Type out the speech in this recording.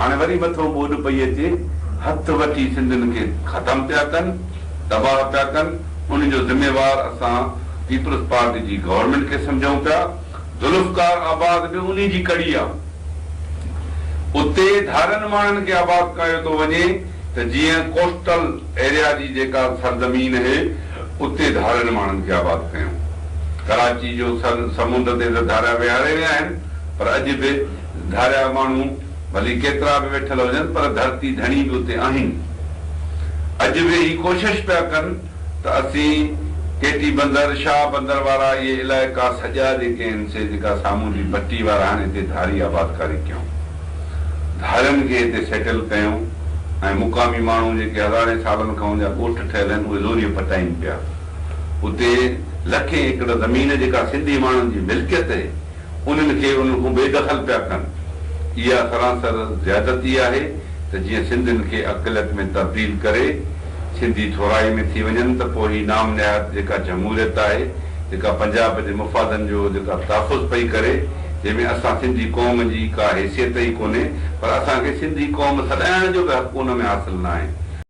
हाणे वरी मथो ॿोॾ पई अचे, हथ वठी सिंधियुनि खे ख़तम पिया कनि, तबाह पिया कनि। उन जो ज़िम्मेवार असां पीपल्स पार्टी जी गवर्नमेंट खे सम्झूं पिया। ज़ुल्फ़कार आबाद बि उन जी कड़ी आहे। उते धारनि माण्हुनि खे आबाद कयो थो वञे त जीअं कोस्टल एरिया जी जेका सरज़मीन आहे उते धारनि माण्हुनि खे आबाद कयूं। कराची जो समुंड ते त धारिया विहारे विया आहिनि, पर अॼु बि धारिया माण्हू भली केतिरा बि वेठल हुजनि, पर धरती धणी बि उते आहिनि। अॼु बि ही कोशिश पिया कनि त असीं केटी बंदर, शाह बंदर वारा इहे इलाइक़ा सॼा जेके आहिनि से जेका साम्हूं जी पट्टी वारा आहिनि हिते धारी आबादकारी कयूं, धारियुनि खे हिते सेटल कयूं ऐं मुक़ामी माण्हू जेके हज़ारे सालनि खां उनजा ॻोठ ठहियल आहिनि उहे ज़ोरीअ पटाइनि पिया। उते लखे एकड़ ज़मीन जेका सिंधी माण्हुनि जी मिल्कियत आहे उन्हनि खे उन खां बेदख़ल पिया कनि। इहा सरासर ज़्यादती आहे त जीअं सिंधियुनि खे अक़लियत में तब्दील करे सिंधी थोराई में थी वञनि त पोइ ही नाम निहायत जेका जमहूरियत आहे, जेका पंजाब जे मुफ़ादनि जो जेका तहफ़ुज़ पई करे, जंहिंमें असां सिंधी क़ौम जी का हैसियत ई कोन्हे, पर असांखे सिंधी क़ौम सॾाइण जो बि हक़ उन में हासिल न आहे।